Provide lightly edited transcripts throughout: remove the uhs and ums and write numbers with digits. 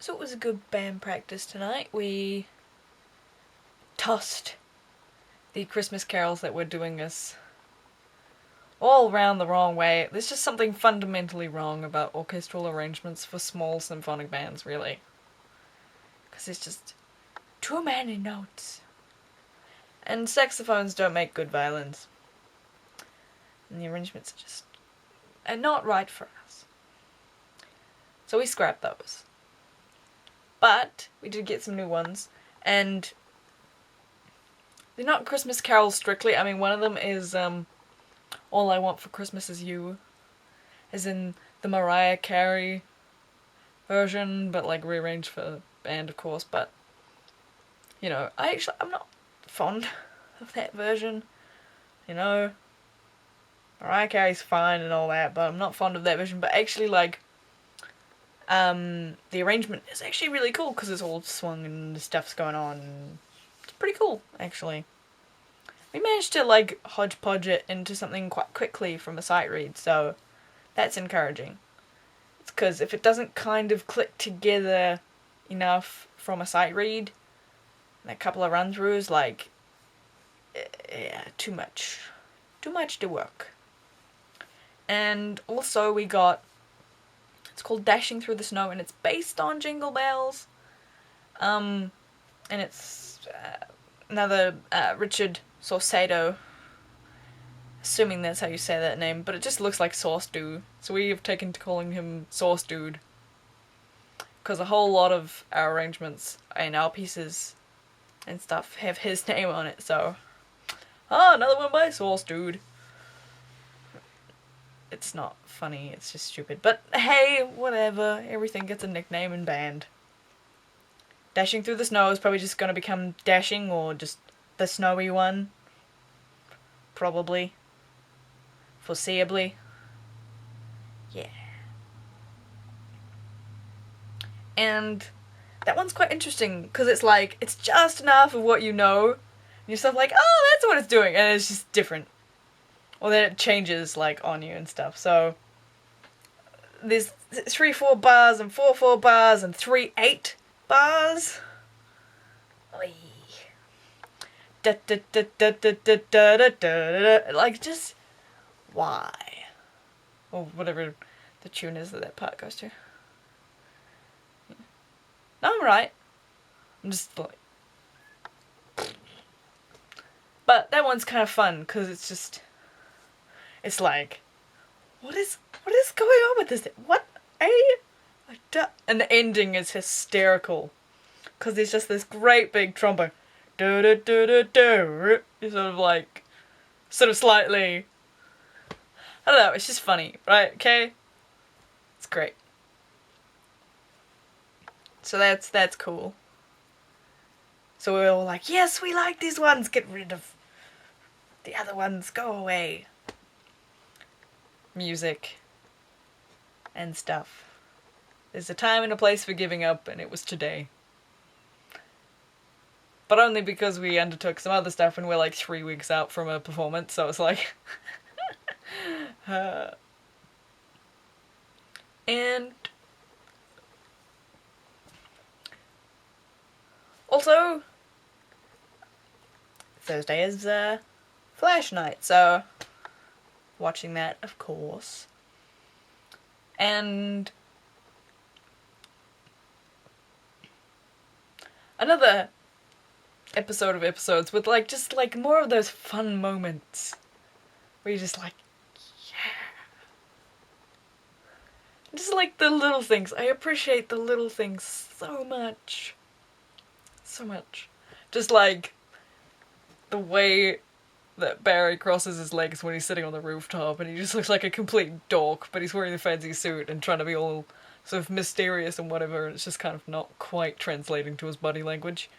So it was a good band practice tonight. We tossed the Christmas carols that were doing us all round the wrong way. There's just something fundamentally wrong about orchestral arrangements for small symphonic bands, really. Because it's just too many notes. And saxophones don't make good violins. And the arrangements are not right for us. So we scrapped those. But we did get some new ones, and they're not Christmas carols strictly. I mean, one of them is All I Want for Christmas Is You, as in the Mariah Carey version, but like rearranged for the band, of course. But, you know, I'm not fond of that version, you know. Mariah Carey's fine and all that, but I'm not fond of that version. But actually, like, the arrangement is actually really cool because it's all swung and the stuff's going on. It's pretty cool, actually. We managed to, like, hodgepodge it into something quite quickly from a sight read, so that's encouraging. It's because if it doesn't kind of click together enough from a sight read, and a couple of run-throughs, like, yeah, too much. Too much to work. And also we got, it's called Dashing Through the Snow, and it's based on Jingle Bells. And it's another Richard Saucedo, assuming that's how you say that name, but it just looks like Sauce Dude. So we have taken to calling him Sauce Dude, because a whole lot of our arrangements and our pieces and stuff have his name on it, so... Oh, another one by Sauce Dude. It's not funny, it's just stupid. But hey, whatever. Everything gets a nickname in band. Dashing Through the Snow is probably just gonna become Dashing, or just the snowy one. Probably. Foreseeably. Yeah. And that one's quite interesting, because it's like, it's just enough of what you know, and you're sort of like, oh, that's what it's doing, and it's just different. Or then it changes, like, on you and stuff. So, there's 3/4 bars, and 4/4 bars, and 3/8 bars. Oy. Da da da da da da da da da. Like, just, why? Or whatever the tune is that part goes to. Yeah. No, I'm right. I'm just, like... But that one's kind of fun, because it's just... It's like, what is going on with this? What? And the ending is hysterical, because there's just this great big trumpet. It's sort of slightly, I don't know, it's just funny, right? Okay? It's great. So that's cool. So we're all like, yes, we like these ones, get rid of the other ones, go away. Music and stuff. There's a time and a place for giving up, and it was today. But only because we undertook some other stuff and we're like 3 weeks out from a performance, so it's like... And... Also... Thursday is Flash night, so... Watching that, of course. And... Another episode of episodes with, like, just, like, more of those fun moments. Where you're just like, yeah. Just, like, the little things. I appreciate the little things so much. So much. Just, like, the way that Barry crosses his legs when he's sitting on the rooftop, and he just looks like a complete dork, but he's wearing the fancy suit and trying to be all sort of mysterious and whatever, and it's just kind of not quite translating to his body language.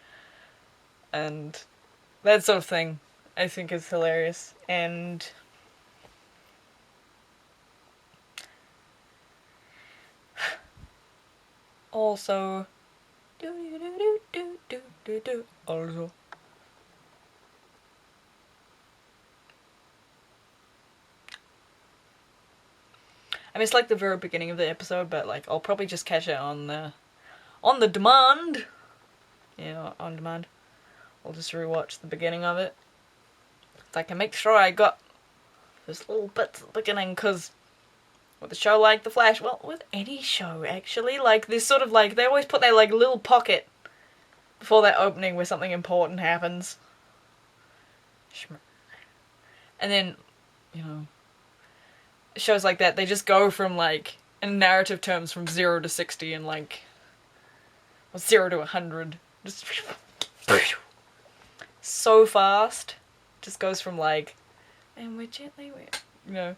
And that sort of thing, I think, is hilarious. And also also I mean, it's like the very beginning of the episode, but, like, I'll probably just catch it on on the demand. Yeah, on demand. I'll just rewatch the beginning of it. So I can make sure I got those little bits at the beginning, because with a show like The Flash, well, with any show actually, like this sort of like, they always put that like little pocket before that opening where something important happens. And then, you know, shows like that, they just go from like, in narrative terms, from 0 to 60 in like, well, 0 to 100. Just so fast. Just goes from like, and we're gently, you know,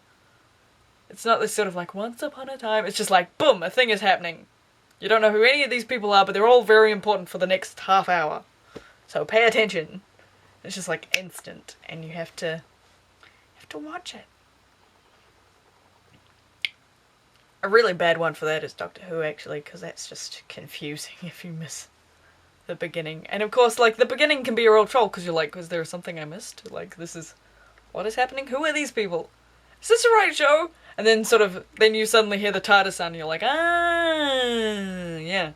it's not this sort of like once upon a time, it's just like, boom, a thing is happening. You don't know who any of these people are, but they're all very important for the next half hour. So pay attention. It's just like instant, and you have to watch it. A really bad one for that is Doctor Who, actually, because that's just confusing if you miss the beginning. And of course, like, the beginning can be a real troll, because you're like, was there something I missed? Like, this is, what is happening? Who are these people? Is this the right show? And then sort of, then you suddenly hear the TARDIS sound, and you're like, ah, yeah,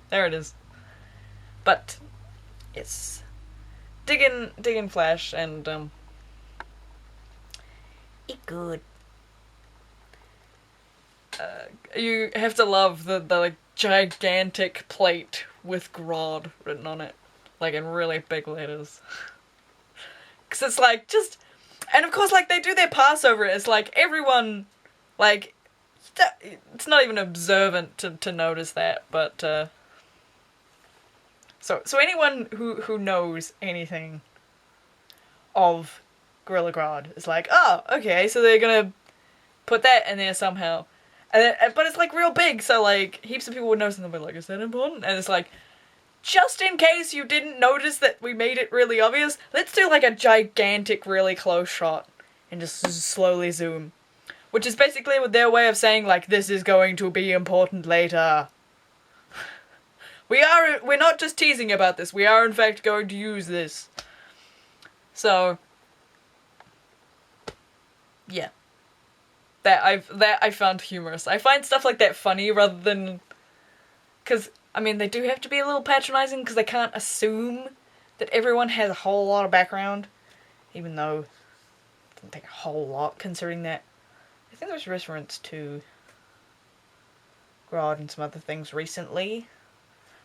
there it is. But, yes. Dig in Flash, and, it good. You have to love the like gigantic plate with Grodd written on it, like in really big letters. Cause it's like just, and of course like they do their pass over it. It's like everyone, like, it's not even observant to notice that, but so anyone who knows anything of Gorilla Grodd is like, oh, okay, so they're gonna put that in there somehow. And then, but it's like real big, so like heaps of people would notice and they'll be like, is that important? And it's like, just in case you didn't notice that we made it really obvious, let's do like a gigantic, really close shot and just slowly zoom. Which is basically their way of saying like, this is going to be important later. We're not just teasing about this, we are in fact going to use this. So, yeah. That I found humorous. I find stuff like that funny rather than, because I mean they do have to be a little patronizing because they can't assume that everyone has a whole lot of background, even though it doesn't take a whole lot considering that. I think there's reference to Grodd and some other things recently.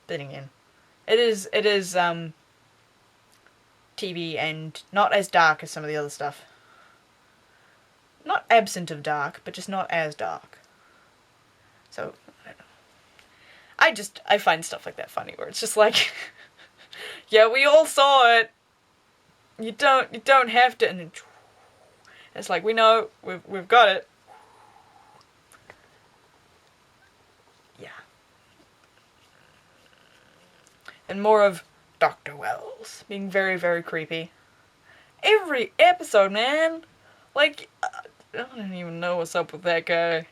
But then again, it is TV and not as dark as some of the other stuff. Not absent of dark, but just not as dark. So, I don't know. I find stuff like that funny, where it's just like, yeah, we all saw it. You don't have to, and then, it's like, we know, we've got it. Yeah. And more of Dr. Wells being very, very creepy. Every episode, man! Like, I don't even know what's up with that guy.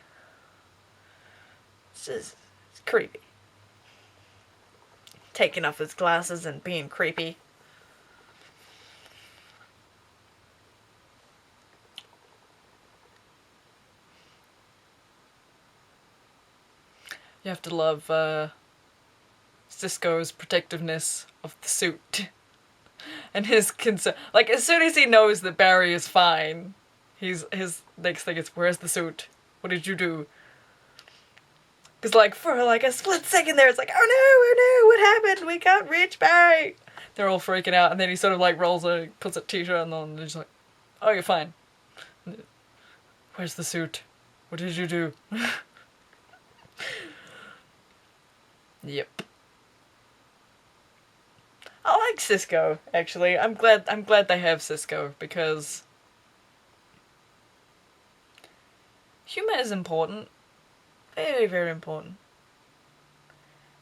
It's creepy. Taking off his glasses and being creepy. You have to love, Cisco's protectiveness of the suit. And his concern. Like, as soon as he knows that Barry is fine, his next thing is, where's the suit? What did you do? Because, like, for, like, a split second there, it's like, oh no, what happened? We can't reach Barry! They're all freaking out, and then he sort of, like, puts a t-shirt on, and they're just like, oh, you're fine. Where's the suit? What did you do? Yep. I like Cisco, actually. I'm glad they have Cisco, because humor is important. Very, very important.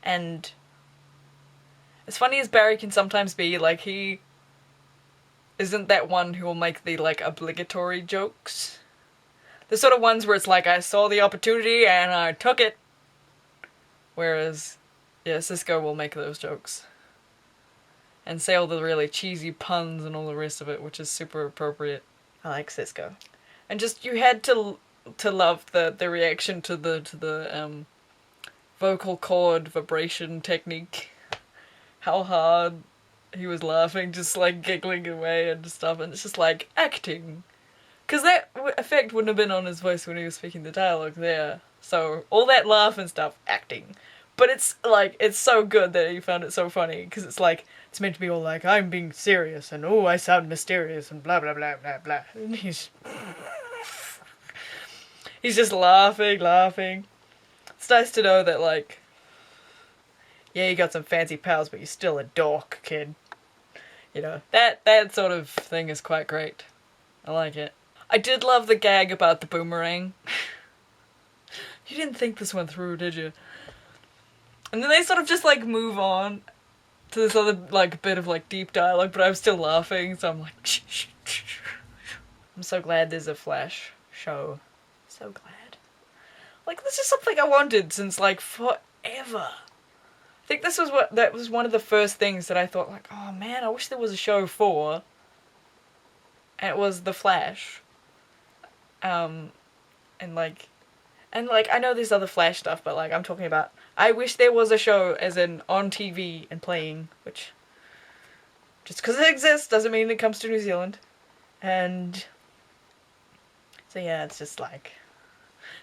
And as funny as Barry can sometimes be, like, he isn't that one who will make the, like, obligatory jokes. The sort of ones where it's like, I saw the opportunity and I took it. Whereas, yeah, Cisco will make those jokes. And say all the really cheesy puns and all the rest of it, which is super appropriate. I like Cisco. And just, you had to love the reaction to the vocal cord vibration technique. How hard he was laughing, just like giggling away and stuff, and it's just like acting. Because that effect wouldn't have been on his voice when he was speaking the dialogue there. So all that laugh and stuff, acting. But it's like, it's so good that he found it so funny, because it's like, it's meant to be all like, I'm being serious, and oh, I sound mysterious, and blah blah blah blah blah. And he's just laughing. It's nice to know that, like, yeah, you got some fancy pals, but you're still a dork, kid. You know, that sort of thing is quite great. I like it. I did love the gag about the boomerang. You didn't think this one through, did you? And then they sort of just, like, move on to this other, like, bit of, like, deep dialogue, but I'm still laughing, so I'm like, shh. I'm so glad there's a Flash show. So glad. Like, this is something I wanted since, like, forever. I think that was one of the first things that I thought, like, oh man, I wish there was a show for. And it was The Flash. And like, I know there's other Flash stuff, but, like, I'm talking about, I wish there was a show, as in, on TV and playing, which, just because it exists doesn't mean it comes to New Zealand. And, so yeah, it's just, like,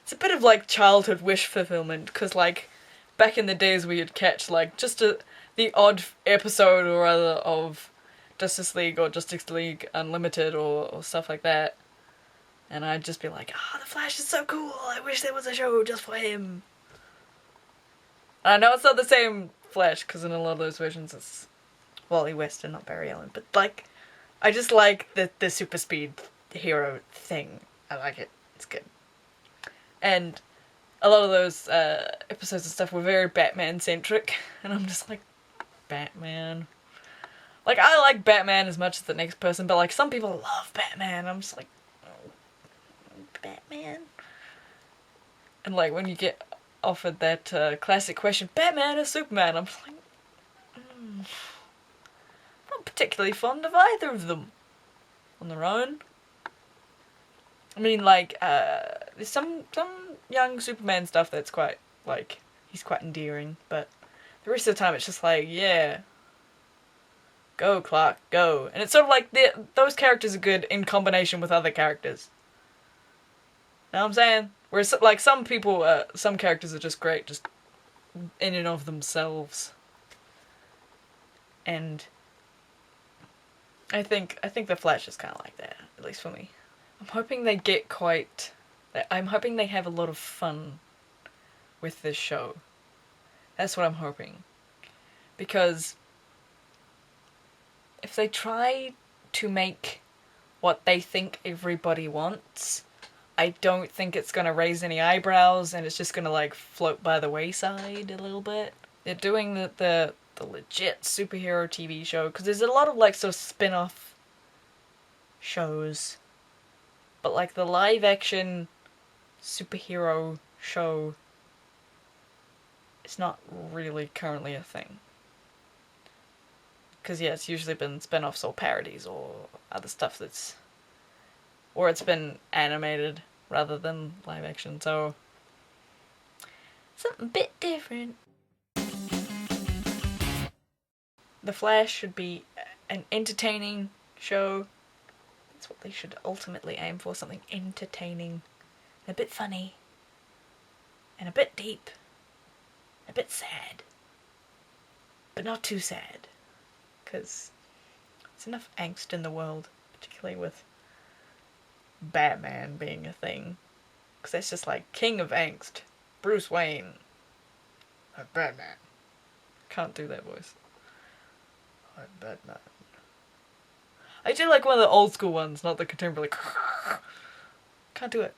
it's a bit of, like, childhood wish fulfillment, because, like, back in the days where you'd catch, like, just the odd episode or other of Justice League or Justice League Unlimited or stuff like that. And I'd just be like, the Flash is so cool, I wish there was a show just for him. And I know it's not the same Flash, because in a lot of those versions it's Wally West and not Barry Allen, but, like, I just like the super speed hero thing. I like it. It's good. And a lot of those episodes and stuff were very Batman-centric, and I'm just like, Batman? Like, I like Batman as much as the next person, but, like, some people love Batman. I'm just like, oh, Batman? And, like, when you get offered that classic question, Batman or Superman, I'm just like, not particularly fond of either of them on their own. I mean, like, there's some young Superman stuff that's quite, like, he's quite endearing, but the rest of the time it's just like, yeah, go Clark, go. And it's sort of like, those characters are good in combination with other characters. Know what I'm saying? Whereas, like, some people, some characters are just great, just in and of themselves. And I think the Flash is kind of like that, at least for me. I'm hoping I'm hoping they have a lot of fun with this show. That's what I'm hoping. Because if they try to make what they think everybody wants, I don't think it's gonna raise any eyebrows, and it's just gonna, like, float by the wayside a little bit. They're doing the legit superhero TV show, because there's a lot of, like, sort of spin-off shows. But, like, the live-action superhero show is not really currently a thing. Because, yeah, it's usually been spin-offs or parodies or other stuff that's... or it's been animated rather than live-action, so... something a bit different. The Flash should be an entertaining show. That's what they should ultimately aim for, something entertaining, and a bit funny, and a bit deep, a bit sad, but not too sad, because there's enough angst in the world, particularly with Batman being a thing, because that's just like king of angst, Bruce Wayne, Batman. Can't do that voice. I'm Batman. I do like one of the old school ones, not the contemporary. Can't do it.